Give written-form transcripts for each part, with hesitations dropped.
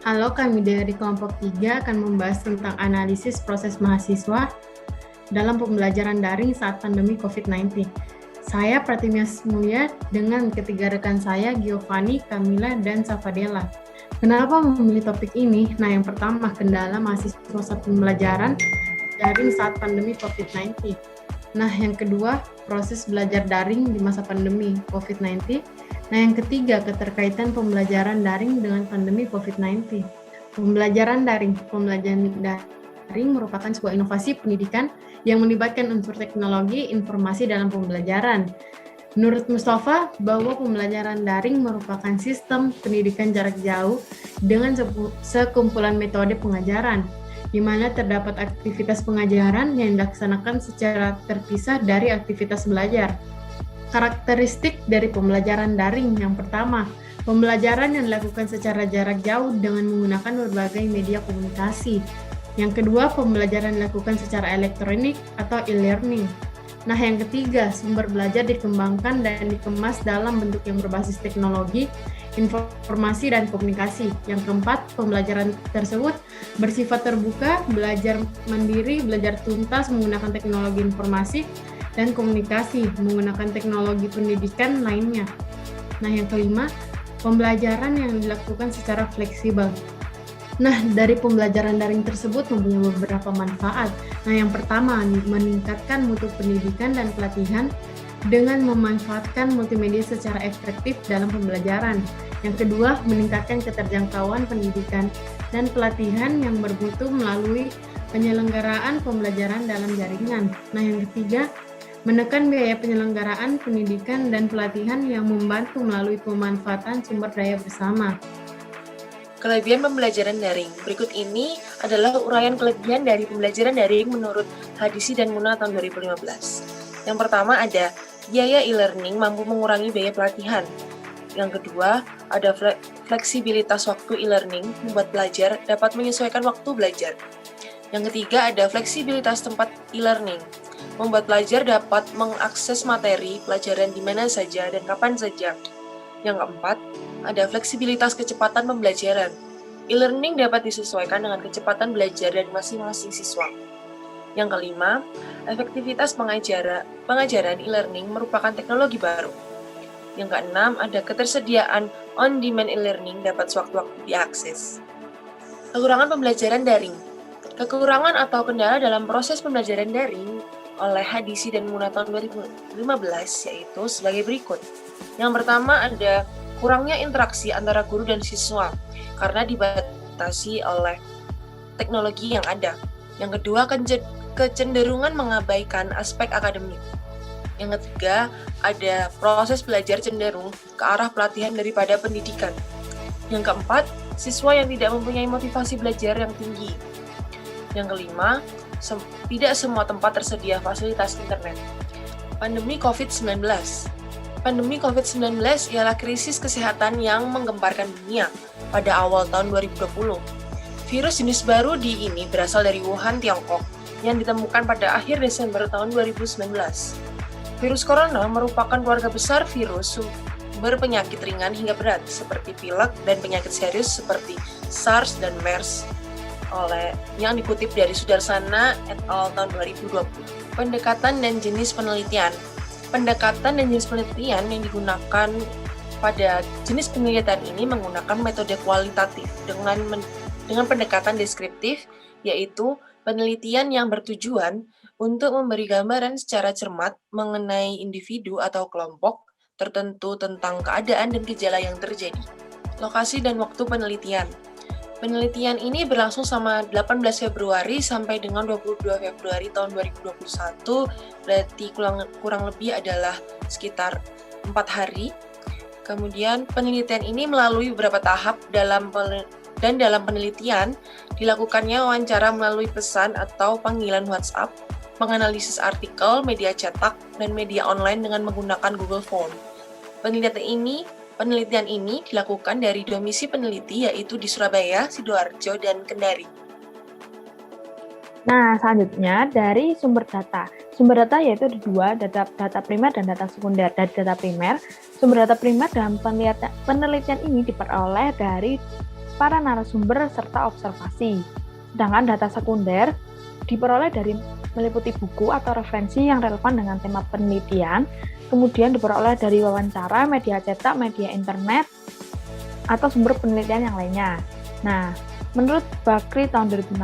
Halo, kami dari kelompok 3 akan membahas tentang analisis proses mahasiswa dalam pembelajaran daring saat pandemi COVID-19. Saya Pratimas Mulya dengan ketiga rekan saya, Giovanni, Camilla, dan Safadella. Kenapa memilih topik ini? Nah, yang pertama, kendala mahasiswa saat pembelajaran daring saat pandemi COVID-19. Nah, yang kedua, proses belajar daring di masa pandemi COVID-19. Nah, yang ketiga, keterkaitan pembelajaran daring dengan pandemi COVID-19. Pembelajaran daring merupakan sebuah inovasi pendidikan yang melibatkan unsur teknologi informasi dalam pembelajaran. Menurut Mustafa, bahwa pembelajaran daring merupakan sistem pendidikan jarak jauh dengan sekumpulan metode pengajaran, di mana terdapat aktivitas pengajaran yang dilaksanakan secara terpisah dari aktivitas belajar. Karakteristik dari pembelajaran daring yang pertama, pembelajaran yang dilakukan secara jarak jauh dengan menggunakan berbagai media komunikasi. Yang kedua, pembelajaran dilakukan secara elektronik atau e-learning. Nah, yang ketiga, sumber belajar dikembangkan dan dikemas dalam bentuk yang berbasis teknologi, informasi, dan komunikasi. Yang keempat, pembelajaran tersebut bersifat terbuka, belajar mandiri, belajar tuntas menggunakan teknologi informasi, dan komunikasi menggunakan teknologi pendidikan lainnya. Nah, yang kelima, pembelajaran yang dilakukan secara fleksibel. Nah, dari pembelajaran daring tersebut mempunyai beberapa manfaat. Nah, yang pertama, meningkatkan mutu pendidikan dan pelatihan dengan memanfaatkan multimedia secara efektif dalam pembelajaran. Yang kedua, meningkatkan keterjangkauan pendidikan dan pelatihan yang bermutu melalui penyelenggaraan pembelajaran dalam jaringan. Nah, yang ketiga, menekan biaya penyelenggaraan pendidikan dan pelatihan yang membantu melalui pemanfaatan sumber daya bersama. Kelebihan pembelajaran daring. Berikut ini adalah uraian kelebihan dari pembelajaran daring menurut Hadisi dan Muna tahun 2015. Yang pertama ada biaya e-learning mampu mengurangi biaya pelatihan. Yang kedua, ada fleksibilitas waktu e-learning membuat pelajar dapat menyesuaikan waktu belajar. Yang ketiga, ada fleksibilitas tempat e-learning membuat pelajar dapat mengakses materi pelajaran di mana saja dan kapan saja. Yang keempat, ada fleksibilitas kecepatan pembelajaran. E-learning dapat disesuaikan dengan kecepatan belajar dari masing-masing siswa. Yang kelima, efektivitas pengajaran e-learning merupakan teknologi baru. Yang keenam, ada ketersediaan on-demand e-learning dapat sewaktu-waktu diakses. Kekurangan pembelajaran daring. Kekurangan atau kendala dalam proses pembelajaran daring oleh Hadisi dan Muna tahun 2015 yaitu sebagai berikut. Yang pertama ada kurangnya interaksi antara guru dan siswa karena dibatasi oleh teknologi yang ada. Yang kedua, kecenderungan mengabaikan aspek akademik. Yang ketiga, ada proses belajar cenderung ke arah pelatihan daripada pendidikan. Yang keempat, siswa yang tidak mempunyai motivasi belajar yang tinggi. Yang kelima, tidak semua tempat tersedia fasilitas internet. Pandemi COVID-19. Pandemi COVID-19 ialah krisis kesehatan yang menggemparkan dunia pada awal tahun 2020. Virus jenis baru ini berasal dari Wuhan, Tiongkok, yang ditemukan pada akhir Desember tahun 2019. Virus corona merupakan keluarga besar virus sumber penyakit ringan hingga berat, seperti pilek dan penyakit serius seperti SARS dan MERS, yang dikutip dari Sudarsana et al. Tahun 2020. Pendekatan dan jenis penelitian. Pendekatan dan jenis penelitian yang digunakan pada jenis penelitian ini menggunakan metode kualitatif dengan pendekatan deskriptif, yaitu penelitian yang bertujuan untuk memberi gambaran secara cermat mengenai individu atau kelompok tertentu tentang keadaan dan gejala yang terjadi. Lokasi dan waktu penelitian. Penelitian ini berlangsung selama 18 Februari sampai dengan 22 Februari tahun 2021, berarti kurang lebih adalah sekitar 4 hari. Kemudian penelitian ini melalui beberapa tahap dalam penelitian dilakukannya wawancara melalui pesan atau panggilan WhatsApp, menganalisis artikel, media cetak, dan media online dengan menggunakan Google Form. Penelitian ini dilakukan dari domisi peneliti yaitu di Surabaya, Sidoarjo, dan Kendari. Nah, selanjutnya dari sumber data. Sumber data yaitu ada dua, data primer dan data sekunder. Dari data primer, sumber data primer dalam penelitian ini diperoleh dari para narasumber serta observasi. Sedangkan data sekunder diperoleh dari meliputi buku atau referensi yang relevan dengan tema penelitian, kemudian diperoleh dari wawancara, media cetak, media internet, atau sumber penelitian yang lainnya. Nah, menurut Bakri tahun 2016,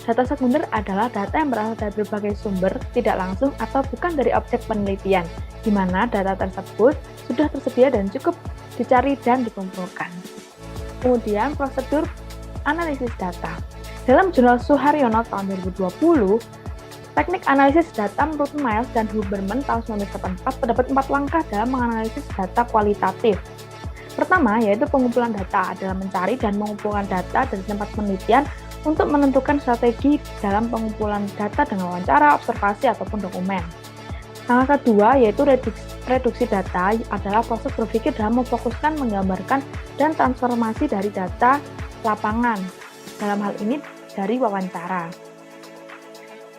data sekunder adalah data yang berasal dari berbagai sumber, tidak langsung atau bukan dari objek penelitian, di mana data tersebut sudah tersedia dan cukup dicari dan dikumpulkan. Kemudian, prosedur analisis data. Dalam jurnal Suharyono tahun 2020, teknik analisis data menurut Miles dan Huberman tahun 1984 terdapat 4 langkah dalam menganalisis data kualitatif. Pertama, yaitu pengumpulan data adalah mencari dan mengumpulkan data dari tempat penelitian untuk menentukan strategi dalam pengumpulan data dengan wawancara, observasi, ataupun dokumen. Langkah kedua, yaitu reduksi data adalah proses berpikir dalam memfokuskan, menggambarkan, dan transformasi dari data lapangan. Dalam hal ini dari wawancara.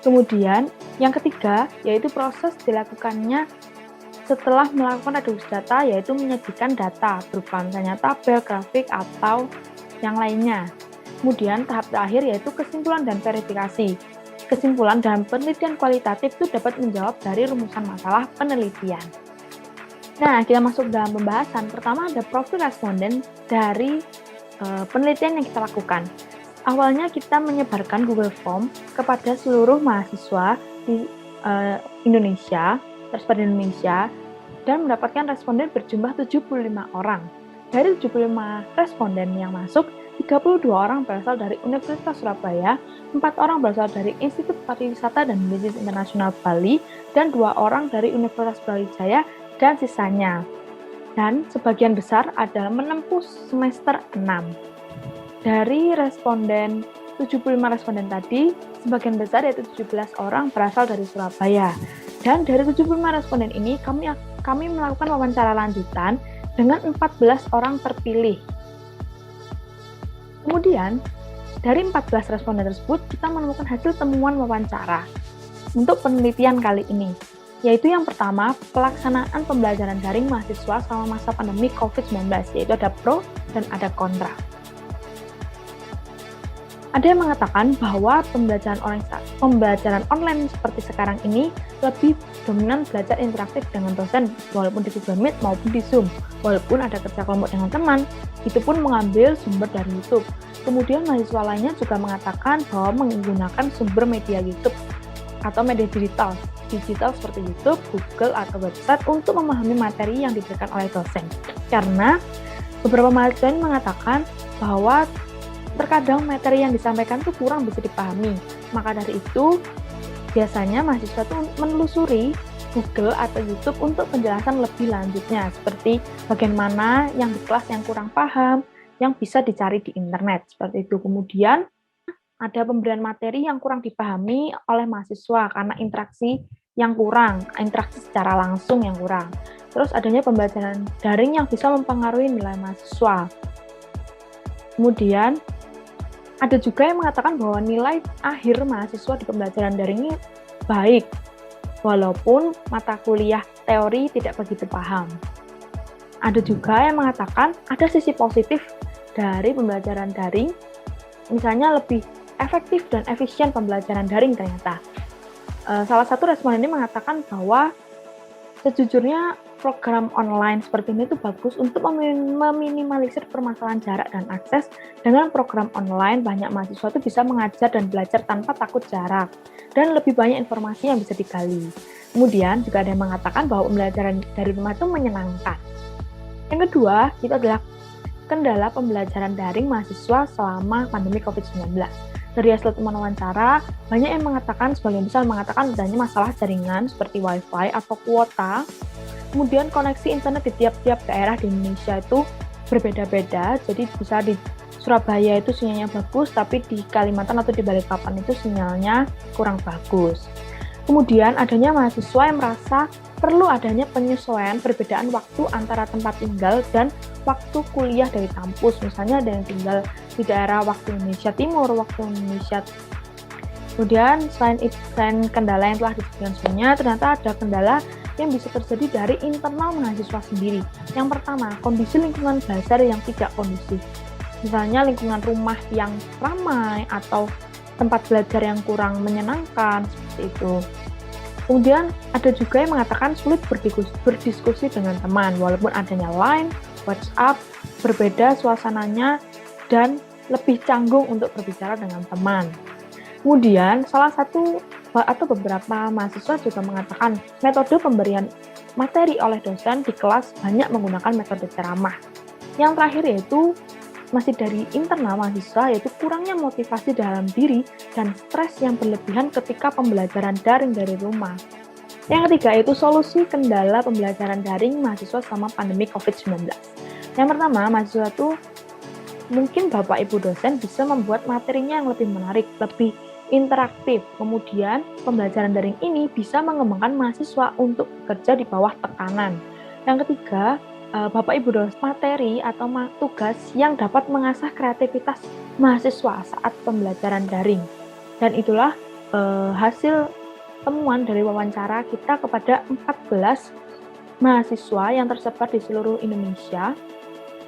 Kemudian, yang ketiga, yaitu proses dilakukannya setelah melakukan reduksi data, yaitu menyajikan data berupa misalnya tabel, grafik, atau yang lainnya. Kemudian, tahap terakhir yaitu kesimpulan dan verifikasi. Kesimpulan dalam penelitian kualitatif itu dapat menjawab dari rumusan masalah penelitian. Nah, kita masuk dalam pembahasan. Pertama ada profil responden dari penelitian yang kita lakukan. Awalnya kita menyebarkan Google Form kepada seluruh mahasiswa di Indonesia, responden Indonesia, dan mendapatkan responden berjumlah 75 orang. Dari 75 responden yang masuk, 32 orang berasal dari Universitas Surabaya, 4 orang berasal dari Institut Pariwisata dan Bisnis Internasional Bali, dan 2 orang dari Universitas Brawijaya, dan sisanya. Dan sebagian besar adalah menempuh semester 6. Dari 75 responden tadi, sebagian besar yaitu 17 orang berasal dari Surabaya. Dan dari 75 responden ini, kami melakukan wawancara lanjutan dengan 14 orang terpilih. Kemudian, dari 14 responden tersebut, kita menemukan hasil temuan wawancara untuk penelitian kali ini, yaitu yang pertama, pelaksanaan pembelajaran daring mahasiswa selama masa pandemi COVID-19, yaitu ada pro dan ada kontra. Ada yang mengatakan bahwa pembelajaran online seperti sekarang ini lebih dominan belajar interaktif dengan dosen, walaupun di Google Meet maupun di Zoom, walaupun ada kerja kelompok dengan teman, itu pun mengambil sumber dari YouTube. Kemudian mahasiswa lainnya juga mengatakan bahwa menggunakan sumber media YouTube atau media digital seperti YouTube, Google, atau website untuk memahami materi yang diberikan oleh dosen. Karena beberapa mahasiswa ini mengatakan bahwa terkadang materi yang disampaikan itu kurang bisa dipahami. Maka dari itu, biasanya mahasiswa itu menelusuri Google atau YouTube untuk penjelasan lebih lanjutnya, seperti bagaimana yang di kelas yang kurang paham, yang bisa dicari di internet, seperti itu. Kemudian, ada pemberian materi yang kurang dipahami oleh mahasiswa karena interaksi yang kurang, interaksi secara langsung yang kurang. Terus adanya pembelajaran daring yang bisa mempengaruhi nilai mahasiswa. Kemudian, ada juga yang mengatakan bahwa nilai akhir mahasiswa di pembelajaran daring ini baik, walaupun mata kuliah teori tidak begitu paham. Ada juga yang mengatakan ada sisi positif dari pembelajaran daring, misalnya lebih efektif dan efisien pembelajaran daring ternyata. Salah satu responden ini mengatakan bahwa sejujurnya program online seperti ini itu bagus untuk meminimalisir permasalahan jarak dan akses. Dengan program online, banyak mahasiswa itu bisa mengajar dan belajar tanpa takut jarak, dan lebih banyak informasi yang bisa digali. Kemudian juga ada yang mengatakan bahwa pembelajaran dari rumah itu menyenangkan. Yang kedua, itu adalah kendala pembelajaran daring mahasiswa selama pandemi COVID-19. Dari hasil temuan wawancara, banyak yang mengatakan, sebagian besar mengatakan adanya masalah jaringan seperti wifi atau kuota. Kemudian koneksi internet di tiap-tiap daerah di Indonesia itu berbeda-beda, jadi bisa di Surabaya itu sinyalnya bagus, tapi di Kalimantan atau di Balikpapan itu sinyalnya kurang bagus. Kemudian adanya mahasiswa yang merasa perlu adanya penyesuaian perbedaan waktu antara tempat tinggal dan waktu kuliah dari kampus. Misalnya ada yang tinggal di daerah waktu Indonesia Timur, waktu Indonesia. Kemudian selain kendala yang telah disebutkan sebelumnya, ternyata ada kendala yang bisa terjadi dari internal mahasiswa sendiri. Yang pertama, kondisi lingkungan belajar yang tidak kondusif. Misalnya lingkungan rumah yang ramai atau tempat belajar yang kurang menyenangkan, seperti itu. Kemudian ada juga yang mengatakan sulit berdiskusi dengan teman, walaupun adanya Line, WhatsApp, berbeda suasananya dan lebih canggung untuk berbicara dengan teman. Kemudian salah satu atau beberapa mahasiswa juga mengatakan metode pemberian materi oleh dosen di kelas banyak menggunakan metode ceramah. Yang terakhir yaitu masih dari internal mahasiswa, yaitu kurangnya motivasi dalam diri dan stres yang berlebihan ketika pembelajaran daring dari rumah. Yang ketiga yaitu solusi kendala pembelajaran daring mahasiswa selama pandemi COVID-19. Yang pertama, mahasiswa itu mungkin Bapak Ibu dosen bisa membuat materinya yang lebih menarik, lebih interaktif. Kemudian, pembelajaran daring ini bisa mengembangkan mahasiswa untuk bekerja di bawah tekanan. Yang ketiga, Bapak Ibu dosen materi atau tugas yang dapat mengasah kreativitas mahasiswa saat pembelajaran daring. Dan itulah hasil temuan dari wawancara kita kepada 14 mahasiswa yang tersebar di seluruh Indonesia.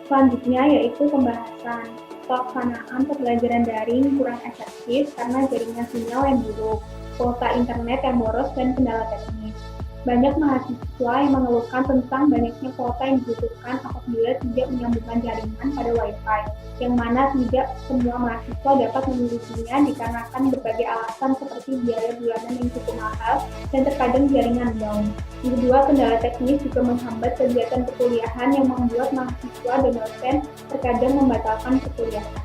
Selanjutnya yaitu pembahasan pelaksanaan pembelajaran daring kurang efektif karena jaringan sinyal yang buruk, kuota internet yang boros, dan kendala teknis. Banyak mahasiswa yang mengeluhkan tentang banyaknya kuota yang dibutuhkan apabila tidak menyambungkan jaringan pada Wi-Fi, yang mana tidak semua mahasiswa dapat memilikinya dikarenakan berbagai alasan seperti biaya bulanan yang cukup mahal dan terkadang jaringan down. Yang kedua, kendala teknis juga menghambat kegiatan perkuliahan yang membuat mahasiswa dan dosen terkadang membatalkan perkuliahan.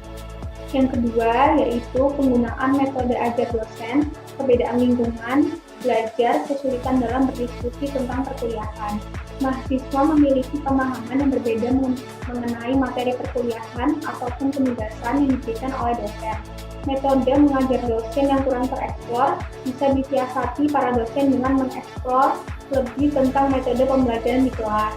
Yang kedua, yaitu penggunaan metode ajar dosen, perbedaan lingkungan belajar, kesulitan dalam berdiskusi tentang perkuliahan. Mahasiswa memiliki pemahaman yang berbeda mengenai materi perkuliahan ataupun penugasan yang diberikan oleh dosen. Metode mengajar dosen yang kurang tereksplor bisa disiasati para dosen dengan mengeksplor lebih tentang metode pembelajaran di kelas.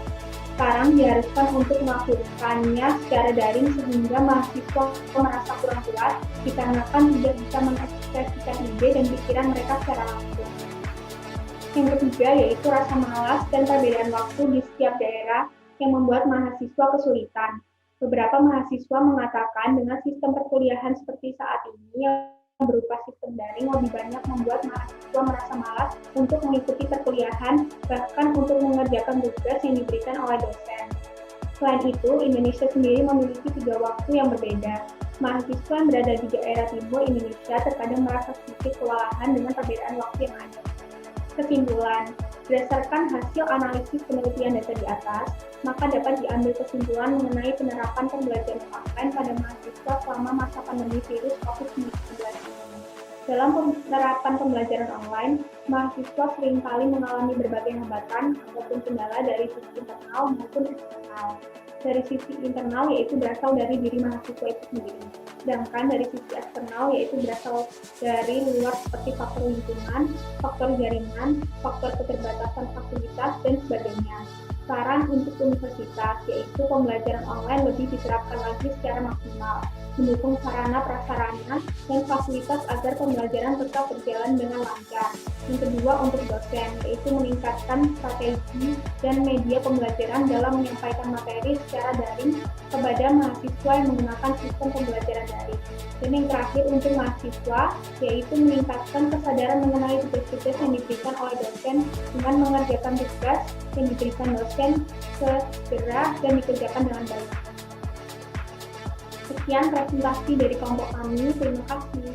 Sekarang diharuskan untuk melakukannya secara daring sehingga mahasiswa merasa kurang puas dikarenakan tidak bisa mengekspresikan ide dan pikiran mereka secara langsung. Yang ketiga yaitu rasa malas dan perbedaan waktu di setiap daerah yang membuat mahasiswa kesulitan. Beberapa mahasiswa mengatakan dengan sistem perkuliahan seperti saat ini yang berupa sistem daring lebih banyak membuat mahasiswa merasa malas untuk mengikuti perkuliahan, bahkan untuk mengerjakan tugas yang diberikan oleh dosen. Selain itu, Indonesia sendiri memiliki 3 waktu yang berbeda. Mahasiswa yang berada di daerah timur Indonesia terkadang merasa sedikit kewalahan dengan perbedaan waktu yang ada. Kesimpulan, berdasarkan hasil analisis penelitian data di atas, maka dapat diambil kesimpulan mengenai penerapan pembelajaran online pada mahasiswa selama masa pandemi virus COVID-19 ini. Dalam penerapan pembelajaran online, mahasiswa seringkali mengalami berbagai hambatan ataupun kendala dari sisi internal maupun eksternal. Dari sisi internal yaitu berasal dari diri mahasiswa itu sendiri, sedangkan dari sisi eksternal yaitu berasal dari luar seperti faktor lingkungan, faktor jaringan, faktor keterbatasan fasilitas, dan sebagainya. Saran untuk universitas yaitu pembelajaran online lebih diterapkan lagi secara maksimal, mendukung sarana prasarana dan fasilitas agar pembelajaran tetap berjalan dengan lancar. Yang kedua untuk dosen yaitu meningkatkan strategi dan media pembelajaran dalam menyampaikan materi secara daring kepada mahasiswa yang menggunakan sistem pembelajaran daring. Dan yang terakhir untuk mahasiswa yaitu meningkatkan kesadaran mengenai tugas-tugas yang diberikan oleh dosen dengan mengerjakan tugas yang diberikan dosen segera dan dikerjakan dengan baik. Sekian presentasi dari kelompok kami. Terima kasih.